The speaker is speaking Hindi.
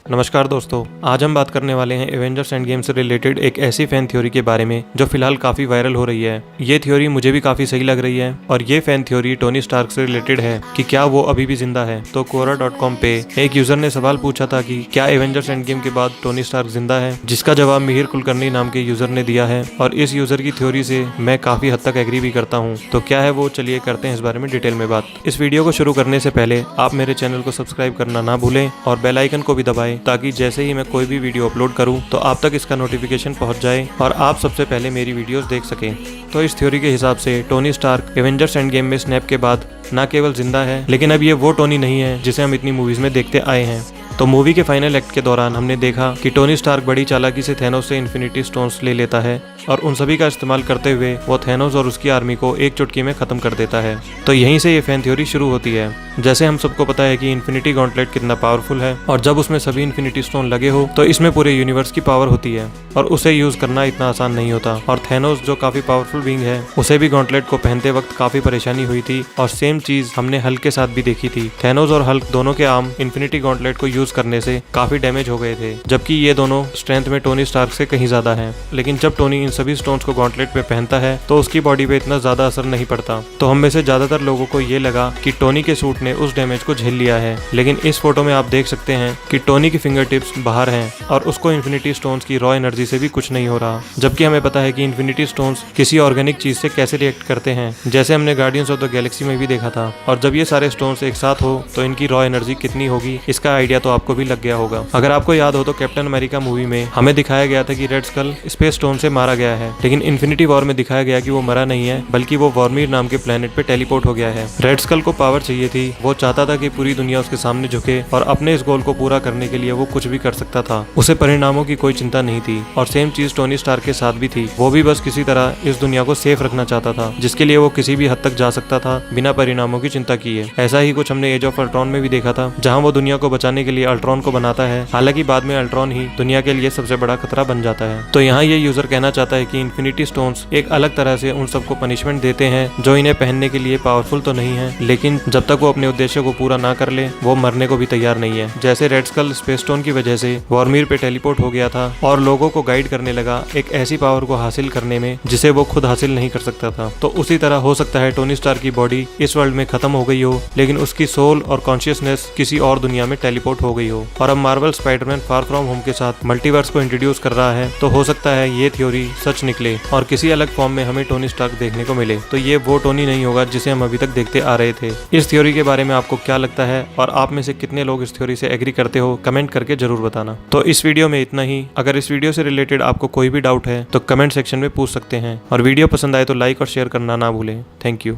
नमस्कार दोस्तों, आज हम बात करने वाले हैं एवेंजर्स एंड गेम से रिलेटेड एक ऐसी फैन थ्योरी के बारे में जो फिलहाल काफी वायरल हो रही है। ये थ्योरी मुझे भी काफी सही लग रही है और ये फैन थ्योरी टोनी स्टार्क से रिलेटेड है कि क्या वो अभी भी जिंदा है। तो Quora.com पे एक यूजर ने सवाल पूछा था कि क्या एवेंजर्स एंड गेम के बाद टोनी स्टार्क जिंदा है, जिसका जवाब मिहिर कुलकर्णी नाम के यूजर ने दिया है और इस यूजर की थ्योरी से मैं काफी हद तक एग्री भी करता हूँ। तो क्या है वो, चलिए करते हैं इस बारे में डिटेल में बात। इस वीडियो को शुरू करने से पहले आप मेरे चैनल को सब्सक्राइब करना ना भूलें और बेल आइकन को भी दबाएं ताकि जैसे ही मैं कोई भी वीडियो अपलोड करूं तो आप तक इसका नोटिफिकेशन पहुंच जाए और आप सबसे पहले मेरी वीडियोस देख सकें। तो इस थ्योरी के हिसाब से Tony Stark Avengers Endgame में स्नैप के बाद न केवल जिंदा है, लेकिन अब ये वो टोनी नहीं है जिसे हम इतनी मूवीज में देखते आए हैं। तो मूवी के फाइनल एक्ट के दौरान हमने देखा कि टोनी स्टार्क बड़ी चालाकी से थैनोस से इन्फिनिटी स्टोन्स ले लेता है और उन सभी का इस्तेमाल करते हुए वो थैनोस और उसकी आर्मी को एक चुटकी में खत्म कर देता है। तो यहीं से ये फैन थ्योरी शुरू होती है। जैसे हम सबको पता है कि इन्फिनिटी गॉन्टलेट कितना पावरफुल है और जब उसमें सभी इन्फिनिटी स्टोन लगे हो तो इसमें पूरे यूनिवर्स की पावर होती है और उसे यूज करना इतना आसान नहीं होता। और थैनोस जो काफी पावरफुल बीइंग है, उसे भी गॉन्टलेट को पहनते वक्त काफी परेशानी हुई थी और सेम चीज हमने हल्क के साथ भी देखी थी। थैनोस और हल्क दोनों के आर्म इन्फिनिटी गॉन्टलेट को यूज करने से काफी डैमेज हो गए थे, जबकि ये दोनों स्ट्रेंथ में टोनी स्टार्क से कहीं ज्यादा हैं। लेकिन जब टोनी इन सभी स्टोन्स को गॉन्टलेट पे पहनता है तो उसकी बॉडी पे इतना ज्यादा असर नहीं पड़ता। तो हम में से ज्यादातर लोगों को ये लगा कि टोनी के सूट ने उस डैमेज को झेल लिया है, लेकिन इस फोटो में आप देख सकते हैं कि टोनी की फिंगर टिप्स बाहर हैं और उसको इन्फिनिटी स्टोन्स की रॉ एनर्जी से भी कुछ नहीं हो रहा। जबकि हमें पता है कि इन्फिनिटी स्टोन्स किसी ऑर्गेनिक चीज से कैसे रिएक्ट करते हैं, जैसे हमने गार्डियंस ऑफ द गैलेक्सी में भी देखा था। और जब ये सारे स्टोन्स एक साथ हो तो इनकी रॉ एनर्जी कितनी होगी, इसका आइडिया तो आपको भी लग गया होगा। अगर आपको याद हो तो कैप्टन अमेरिका मूवी में हमें दिखाया गया था कि रेड स्कल स्पेस स्टोन से मारा गया है, लेकिन इन्फिनिटी वॉर में दिखाया गया कि वो मरा नहीं है, बल्कि वो वॉर्मिर नाम के प्लेनेट पे टेलीपोर्ट हो गया है। रेड स्कल को पावर चाहिए थी, वो चाहता था कि पूरी दुनिया उसके सामने झुके और अपने इस गोल को पूरा करने के लिए वो कुछ भी कर सकता था। उसे परिणामों की कोई चिंता नहीं थी और सेम चीज टोनी स्टार्क के साथ भी थी। वो भी बस किसी तरह इस दुनिया को सेफ रखना चाहता था, जिसके लिए वो किसी भी हद तक जा सकता था बिना परिणामों की चिंता किए। ऐसा ही कुछ हमने एज ऑफ अल्ट्रॉन में भी देखा था, जहाँ वो दुनिया को बचाने के लिए अल्ट्रॉन को बनाता है। हालांकि बाद में अल्ट्रॉन ही दुनिया के लिए सबसे बड़ा खतरा बन जाता है। तो यहाँ ये यूजर कहना चाहता है कि इन्फिनिटी स्टोन्स एक अलग तरह से उन सबको पनिशमेंट देते हैं जो इन्हें पहनने के लिए पावरफुल तो नहीं है, लेकिन जब तक वो अपने उद्देश्य को पूरा ना कर ले वो मरने को भी तैयार नहीं है। जैसे रेड स्कल स्पेस स्टोन की वजह से वॉर्मिर पे टेलीपोर्ट हो गया था और लोगों को गाइड करने लगा एक ऐसी पावर को हासिल करने में जिसे वो खुद हासिल नहीं कर सकता था। तो उसी तरह हो सकता है टोनी स्टार्क की बॉडी इस वर्ल्ड में खत्म हो गई हो, लेकिन उसकी सोल और कॉन्शियसनेस किसी और दुनिया में टेलीपोर्ट हो गई हो। और अब Marvel Spiderman far from home के साथ मल्टीवर्स को इंट्रोड्यूस कर रहा है, तो हो सकता है ये थ्योरी सच निकले और किसी अलग फॉर्म में हमें टोनी स्टार्क देखने को मिले। तो ये वो टोनी नहीं होगा जिसे हम अभी तक देखते आ रहे थे। इस थ्योरी के बारे में आपको क्या लगता है और आप में से कितने लोग इस थ्योरी से एग्री करते हो, कमेंट करके जरूर बताना। तो इस वीडियो में इतना ही। अगर इस वीडियो से रिलेटेड आपको कोई भी डाउट है तो कमेंट सेक्शन में पूछ सकते हैं और वीडियो पसंद आए तो लाइक और शेयर करना ना भूलें। Thank you.